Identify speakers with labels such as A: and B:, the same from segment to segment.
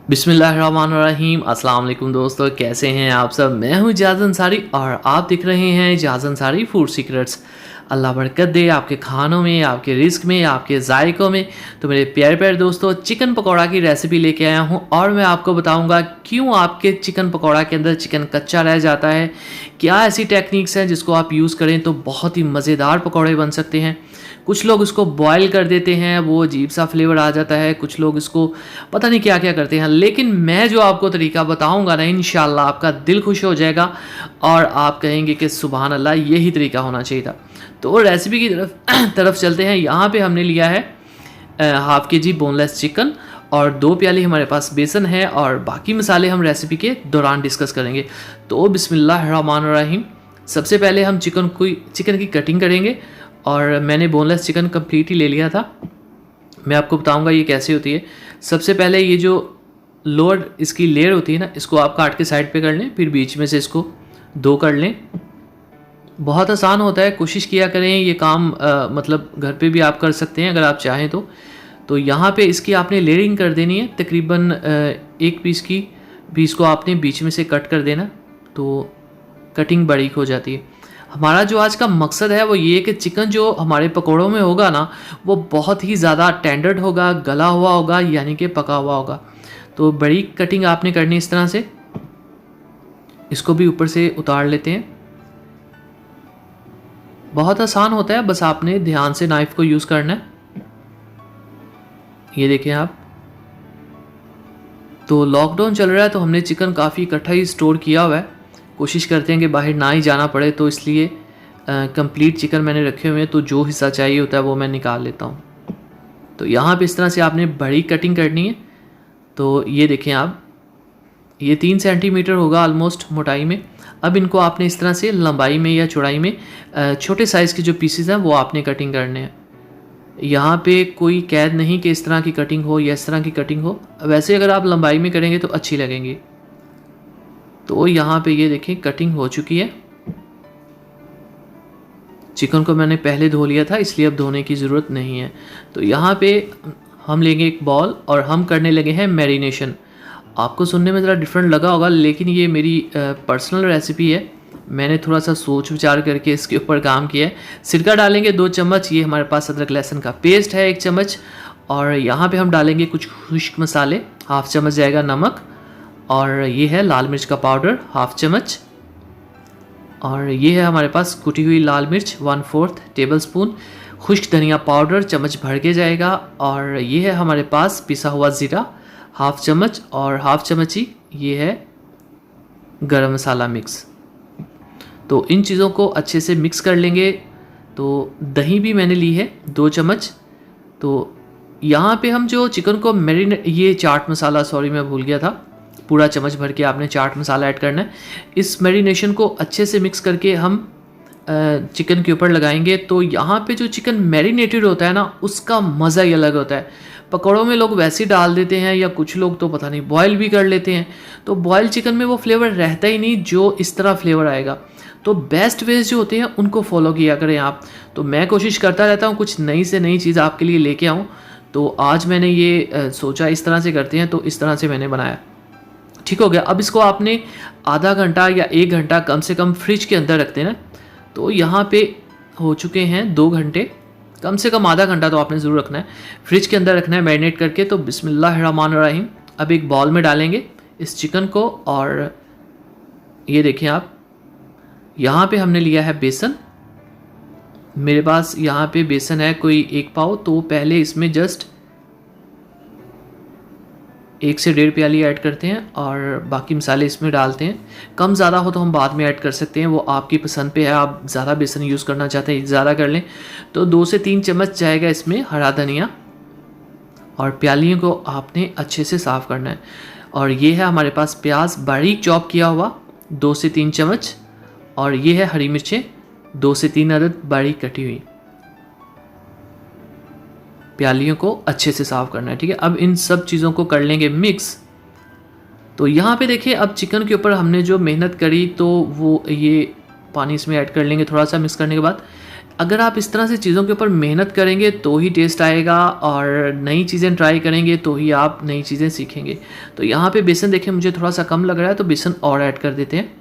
A: बिस्मिल्लाहिर्रहमानिर्रहीम। अस्सलाम वालेकुम दोस्तों, कैसे हैं आप सब। मैं हूं इजाज़ अंसारी और आप दिख रहे हैं इजाज़ अंसारी फूड सीक्रेट्स। अल्लाह बरकत दे आपके खानों में, आपके रिस्क में, आपके जायकों में। तो मेरे प्यारे प्यारे दोस्तों, चिकन पकौड़ा की रेसिपी लेके आया हूं और मैं आपको बताऊंगा क्यों आपके चिकन पकौड़ा के अंदर चिकन कच्चा रह जाता है। क्या ऐसी टेक्निक्स हैं जिसको आप यूज़ करें तो बहुत ही मज़ेदार पकौड़े बन सकते हैं। कुछ लोग इसको बॉयल कर देते हैं, वो अजीब सा फ्लेवर आ जाता है। कुछ लोग इसको पता नहीं क्या क्या करते हैं, लेकिन मैं जो आपको तरीका बताऊंगा ना, इंशाल्लाह आपका दिल खुश हो जाएगा और आप कहेंगे कि सुभान अल्लाह, यही तरीका होना चाहिए था। तो रेसिपी की तरफ चलते हैं। यहाँ पे हमने लिया है हाफ़ के जी बोनलेस चिकन और 2 प्याली हमारे पास बेसन है और बाकी मसाले हम रेसिपी के दौरान डिस्कस करेंगे। तो बिस्मिल्लाहिर्रहमानिर्रहीम। सबसे पहले हम चिकन की कटिंग करेंगे और मैंने बोनलेस चिकन कम्प्लीट ही ले लिया था। मैं आपको बताऊंगा ये कैसे होती है। सबसे पहले ये जो लोअर इसकी लेयर होती है ना, इसको आप काट के साइड पे कर लें, फिर बीच में से इसको 2 कर लें। बहुत आसान होता है, कोशिश किया करें ये काम। मतलब घर पे भी आप कर सकते हैं अगर आप चाहें तो यहाँ पे इसकी आपने लेयरिंग कर देनी है। तकरीबन एक पीस को आपने बीच में से कट कर देना, तो कटिंग बारीक हो जाती है। हमारा जो आज का मकसद है वो ये है कि चिकन जो हमारे पकौड़ों में होगा ना, वो बहुत ही ज़्यादा टेंडर्ड होगा, गला हुआ होगा, यानी कि पका हुआ होगा। तो बड़ी कटिंग आपने करनी इस तरह से। इसको भी ऊपर से उतार लेते हैं। बहुत आसान होता है, बस आपने ध्यान से नाइफ को यूज़ करना है। ये देखें आप। तो लॉकडाउन चल रहा है तो हमने चिकन काफ़ी इकट्ठा ही स्टोर किया हुआ है। कोशिश करते हैं कि बाहर ना ही जाना पड़े, तो इसलिए कंप्लीट चिकन मैंने रखे हुए हैं, तो जो हिस्सा चाहिए होता है वो मैं निकाल लेता हूँ। तो यहाँ पे इस तरह से आपने बड़ी कटिंग करनी है। तो ये देखें आप, ये 3 सेंटीमीटर होगा ऑलमोस्ट मोटाई में। अब इनको आपने इस तरह से लंबाई में या चौड़ाई में छोटे साइज़ के जो पीसेस हैं वो आपने कटिंग करने हैं। यहाँ पे कोई कैद नहीं कि इस तरह की कटिंग हो या इस तरह की कटिंग हो। वैसे अगर आप लंबाई में करेंगे तो अच्छी लगेंगी। तो यहाँ पे ये देखें कटिंग हो चुकी है। चिकन को मैंने पहले धो लिया था, इसलिए अब धोने की ज़रूरत नहीं है। तो यहाँ पे हम लेंगे एक बॉल और हम करने लगे हैं मैरिनेशन। आपको सुनने में ज़रा डिफरेंट लगा होगा, लेकिन ये मेरी पर्सनल रेसिपी है। मैंने थोड़ा सा सोच विचार करके इसके ऊपर काम किया है। सिरका डालेंगे 2 चम्मच। ये हमारे पास अदरक लहसुन का पेस्ट है 1 चम्मच। और यहाँ पे हम डालेंगे कुछ खुश्क मसाले, हाफ चम्मच जाएगा नमक, और ये है लाल मिर्च का पाउडर हाफ चम्मच, और ये है हमारे पास कुटी हुई लाल मिर्च 1/4 टेबल स्पून, खुश्क धनिया पाउडर चम्मच भर के जाएगा, और ये है हमारे पास पिसा हुआ ज़ीरा हाफ चम्मच, और हाफ चम्मच ही ये है गरम मसाला मिक्स। तो इन चीज़ों को अच्छे से मिक्स कर लेंगे। तो दही भी मैंने ली है 2 चम्मच। तो यहाँ पे हम जो चिकन को ये चाट मसाला, सॉरी मैं भूल गया था, पूरा चम्मच भर के आपने चाट मसाला ऐड करना है। इस मैरिनेशन को अच्छे से मिक्स करके हम चिकन के ऊपर लगाएंगे। तो यहाँ पे जो चिकन मैरिनेटेड होता है ना, उसका मज़ा ही अलग होता है। पकौड़ों में लोग वैसे ही डाल देते हैं, या कुछ लोग तो पता नहीं बॉयल भी कर लेते हैं। तो बॉयल चिकन में वो फ्लेवर रहता ही नहीं जो इस तरह फ्लेवर आएगा। तो बेस्ट वेज जो होते हैं उनको फॉलो किया करें आप। तो मैं कोशिश करता रहता हूँ कुछ नई से नई चीज़ आपके लिए लेके आऊँ। तो आज मैंने ये सोचा इस तरह से करते हैं, तो इस तरह से मैंने बनाया। ठीक हो गया। अब इसको आपने आधा घंटा या 1 घंटा कम से कम फ्रिज के अंदर रखते हैं ना। तो यहाँ पे हो चुके हैं 2 घंटे, कम से कम आधा घंटा तो आपने ज़रूर रखना है, फ्रिज के अंदर रखना है मैरिनेट करके। तो बिस्मिल्लाहिर्रहमानिर्रहीम। अब एक बाउल में डालेंगे इस चिकन को, और ये देखें आप, यहाँ पे हमने लिया है बेसन। मेरे पास यहाँ पे बेसन है कोई 1 पाव। तो पहले इसमें जस्ट 1 से 1.5 प्याली ऐड करते हैं और बाकी मसाले इसमें डालते हैं। कम ज़्यादा हो तो हम बाद में ऐड कर सकते हैं, वो आपकी पसंद पे है। आप ज़्यादा बेसन यूज़ करना चाहते हैं ज़्यादा कर लें। तो 2 से 3 चम्मच जाएगा इसमें हरा धनिया, और प्यालियों को आपने अच्छे से साफ़ करना है। और ये है हमारे पास प्याज बारीक चॉप किया हुआ 2 से 3 चम्मच, और ये है हरी मिर्चें 2 से 3 अदद बारीक कटी हुई। प्यालियों को अच्छे से साफ़ करना है। ठीक है। अब इन सब चीज़ों को कर लेंगे मिक्स। तो यहाँ पे देखिए, अब चिकन के ऊपर हमने जो मेहनत करी, तो वो ये पानी इसमें ऐड कर लेंगे थोड़ा सा मिक्स करने के बाद। अगर आप इस तरह से चीज़ों के ऊपर मेहनत करेंगे तो ही टेस्ट आएगा, और नई चीज़ें ट्राई करेंगे तो ही आप नई चीज़ें सीखेंगे। तो यहाँ पे बेसन देखें मुझे थोड़ा सा कम लग रहा है, तो बेसन और ऐड कर देते हैं।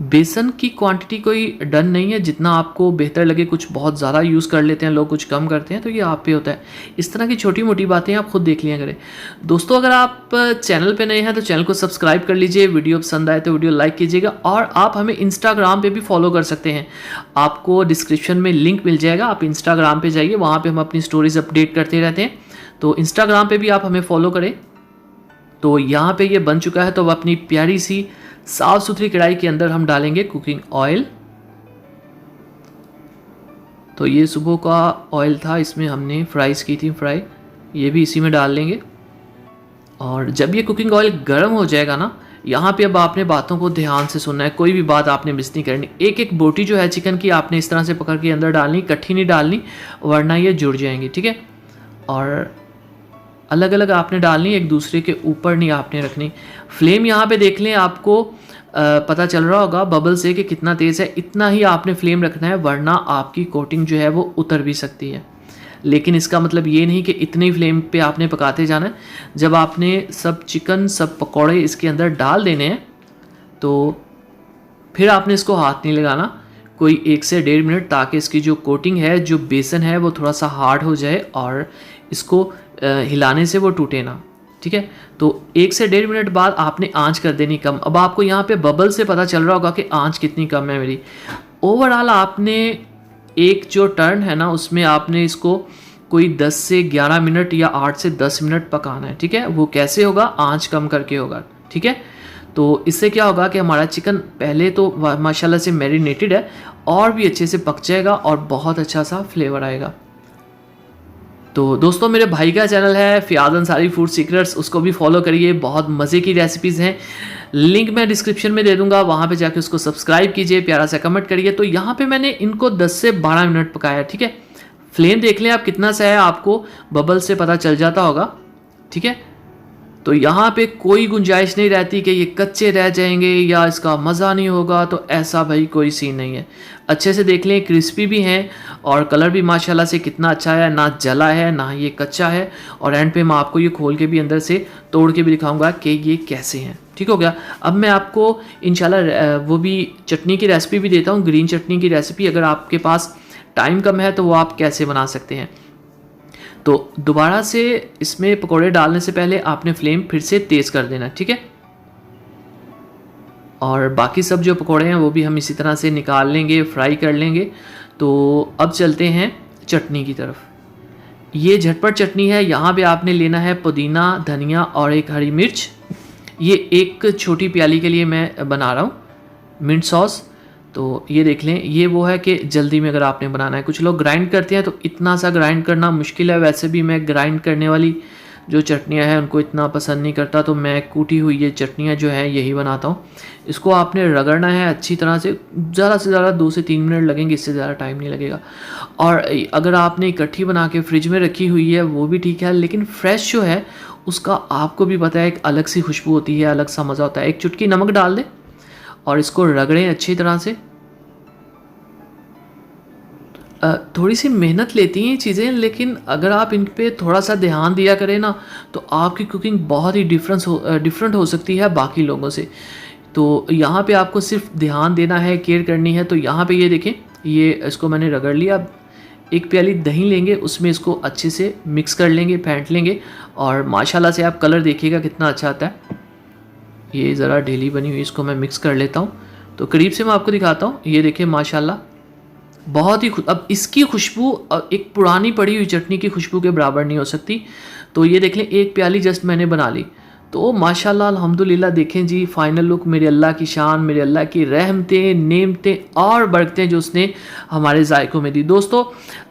A: बेसन की क्वांटिटी कोई डन नहीं है, जितना आपको बेहतर लगे। कुछ बहुत ज़्यादा यूज़ कर लेते हैं लोग, कुछ कम करते हैं, तो ये आप पे होता है। इस तरह की छोटी मोटी बातें आप खुद देख लिया करें। दोस्तों, अगर आप चैनल पे नए हैं तो चैनल को सब्सक्राइब कर लीजिए, वीडियो पसंद आए तो वीडियो लाइक कीजिएगा, और आप हमें इंस्टाग्राम पे भी फॉलो कर सकते हैं। आपको डिस्क्रिप्शन में लिंक मिल जाएगा, आप इंस्टाग्राम पे जाइए, वहाँ पे हम अपनी स्टोरीज अपडेट करते रहते हैं, तो इंस्टाग्राम पे भी आप हमें फॉलो करें। तो यहाँ पे ये बन चुका है, तो अब अपनी प्यारी सी साफ सुथरी कढ़ाई के अंदर हम डालेंगे कुकिंग ऑयल। तो ये सुबह का ऑयल था, इसमें हमने फ्राइज़ की थी फ्राई, ये भी इसी में डाल लेंगे। और जब ये कुकिंग ऑयल गर्म हो जाएगा ना, यहाँ पे अब आपने बातों को ध्यान से सुनना है, कोई भी बात आपने मिस नहीं करनी। एक एक बोटी जो है चिकन की आपने इस तरह से पकड़ के अंदर डालनी, इकट्ठी नहीं डालनी, वरना ये जुड़ जाएंगी, ठीक है। और अलग अलग आपने डालनी, एक दूसरे के ऊपर नहीं आपने रखनी। फ्लेम यहाँ पे देख लें, आपको पता चल रहा होगा बबल से कि कितना तेज़ है, इतना ही आपने फ्लेम रखना है, वरना आपकी कोटिंग जो है वो उतर भी सकती है। लेकिन इसका मतलब ये नहीं कि इतने ही फ्लेम पे आपने पकाते जाना है। जब आपने सब चिकन, सब पकौड़े इसके अंदर डाल देने हैं, तो फिर आपने इसको हाथ नहीं लगाना, कोई 1 से 1.5 मिनट, ताकि इसकी जो कोटिंग है, जो बेसन है, वो थोड़ा सा हार्ड हो जाए और इसको हिलाने से वो टूटे ना, ठीक है। तो 1 से 1.5 मिनट बाद आपने आंच कर देनी कम। अब आपको यहाँ पे बबल से पता चल रहा होगा कि आंच कितनी कम है मेरी। ओवरऑल आपने एक जो टर्न है ना, उसमें आपने इसको कोई 10 से 11 मिनट या 8 से 10 मिनट पकाना है, ठीक है। वो कैसे होगा? आंच कम करके होगा, ठीक है। तो इससे क्या होगा कि हमारा चिकन पहले तो माशाल्लाह से मैरिनेटेड है, और भी अच्छे से पक जाएगा और बहुत अच्छा सा फ्लेवर आएगा। तो दोस्तों, मेरे भाई का चैनल है फ़ियाज़ अंसारी फूड सीक्रेट्स, उसको भी फॉलो करिए, बहुत मज़े की रेसिपीज़ हैं। लिंक मैं डिस्क्रिप्शन में दे दूंगा, वहाँ पे जाके उसको सब्सक्राइब कीजिए, प्यारा सा कमेंट करिए। तो यहाँ पे मैंने इनको 10 से 12 मिनट पकाया, ठीक है। फ्लेम देख लें आप कितना सा है, आपको बबल से पता चल जाता होगा, ठीक है। तो यहाँ पे कोई गुंजाइश नहीं रहती कि ये कच्चे रह जाएंगे या इसका मज़ा नहीं होगा, तो ऐसा भाई कोई सीन नहीं है। अच्छे से देख लें, क्रिस्पी भी हैं और कलर भी माशाल्लाह से कितना अच्छा है, ना जला है ना ये कच्चा है। और एंड पे मैं आपको ये खोल के भी अंदर से तोड़ के भी दिखाऊंगा कि ये कैसे हैं, ठीक हो गया। अब मैं आपको इंशाल्लाह वो भी चटनी की रेसिपी भी देता हूँ, ग्रीन चटनी की रेसिपी। अगर आपके पास टाइम कम है तो वो आप कैसे बना सकते हैं। तो दोबारा से इसमें पकोड़े डालने से पहले आपने फ्लेम फिर से तेज़ कर देना, ठीक है। और बाकी सब जो पकोड़े हैं वो भी हम इसी तरह से निकाल लेंगे, फ्राई कर लेंगे। तो अब चलते हैं चटनी की तरफ। ये झटपट चटनी है। यहाँ पे आपने लेना है पुदीना, धनिया और एक हरी मिर्च। ये एक छोटी प्याली के लिए मैं बना रहा हूँ मिंट सॉस। तो ये देख लें, ये वो है कि जल्दी में अगर आपने बनाना है। कुछ लोग ग्राइंड करते हैं, तो इतना सा ग्राइंड करना मुश्किल है। वैसे भी मैं ग्राइंड करने वाली जो चटनियाँ हैं उनको इतना पसंद नहीं करता, तो मैं कूटी हुई ये चटनियाँ जो हैं यही बनाता हूँ। इसको आपने रगड़ना है अच्छी तरह से ज़्यादा 2 से 3 मिनट लगेंगे, इससे ज़्यादा टाइम नहीं लगेगा। और अगर आपने इकट्ठी बना के फ्रिज में रखी हुई है वो भी ठीक है, लेकिन फ्रेश जो है उसका आपको भी पता है एक अलग सी खुशबू होती है, अलग सा मज़ा होता है। एक चुटकी नमक डाल दें और इसको रगड़ें अच्छी तरह से। थोड़ी सी मेहनत लेती हैं ये चीज़ें, लेकिन अगर आप इन पे थोड़ा सा ध्यान दिया करें ना, तो आपकी कुकिंग बहुत ही डिफरेंट हो सकती है बाकी लोगों से। तो यहाँ पे आपको सिर्फ ध्यान देना है, केयर करनी है। तो यहाँ पे ये देखें, ये इसको मैंने रगड़ लिया। अब एक प्याली दही लेंगे, उसमें इसको अच्छे से मिक्स कर लेंगे, फेंट लेंगे। और माशाल्लाह से आप कलर देखिएगा कितना अच्छा आता है। ये ज़रा ढीली बनी हुई, इसको मैं मिक्स कर लेता हूँ। तो करीब से मैं आपको दिखाता हूँ। ये देखिए माशाल्लाह बहुत ही अब इसकी खुशबू एक पुरानी पड़ी हुई चटनी की खुशबू के बराबर नहीं हो सकती। तो ये देख लें, एक प्याली जस्ट मैंने बना ली। तो माशाल्लाह अल्हम्दुलिल्लाह, देखें जी फाइनल लुक। मेरे अल्लाह की शान, मेरे अल्लाह की रहमतें, नेमतें और बरकतें जो उसने हमारे जायकों में दी। दोस्तों,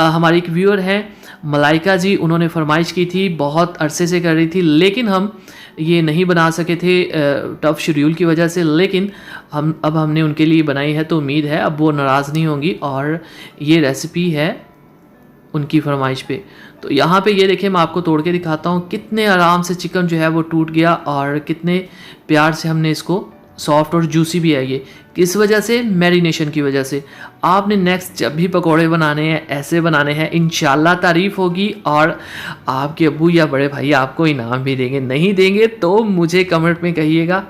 A: हमारी एक व्यूअर हैं मलाइका जी, उन्होंने फरमाइश की थी, बहुत अरसे से कर रही थी, लेकिन हम ये नहीं बना सके थे टफ़ शेड्यूल की वजह से। लेकिन हमने उनके लिए बनाई है, तो उम्मीद है अब वो नाराज़ नहीं होंगी और ये रेसिपी है उनकी फरमाइश पे। तो यहाँ पे ये देखिए, मैं आपको तोड़ के दिखाता हूँ कितने आराम से चिकन जो है वो टूट गया और कितने प्यार से हमने इसको सॉफ्ट और जूसी भी है ये। किस वजह से? मैरिनेशन की वजह से। आपने नेक्स्ट जब भी पकोड़े बनाने हैं ऐसे बनाने हैं, इंशाल्लाह तारीफ़ होगी और आपके अब्बू या बड़े भाई आपको इनाम भी देंगे। नहीं देंगे तो मुझे कमेंट में कहिएगा,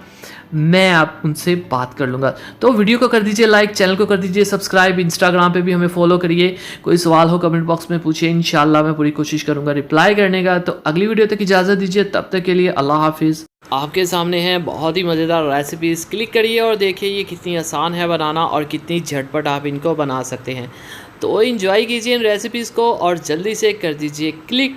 A: मैं आप उनसे बात कर लूँगा। तो वीडियो को कर दीजिए लाइक, चैनल को कर दीजिए सब्सक्राइब, इंस्टाग्राम पे भी हमें फॉलो करिए। कोई सवाल हो कमेंट बॉक्स में पूछिए, इंशाल्लाह मैं पूरी कोशिश करूँगा रिप्लाई करने का। तो अगली वीडियो तक इजाज़त दीजिए, तब तक के लिए अल्लाह हाफिज़। आपके सामने हैं बहुत ही मज़ेदार रेसिपीज़, क्लिक करिए और देखिए ये कितनी आसान है बनाना और कितनी झटपट आप इनको बना सकते हैं। तो एंजॉय कीजिए इन रेसिपीज़ को और जल्दी से कर दीजिए क्लिक।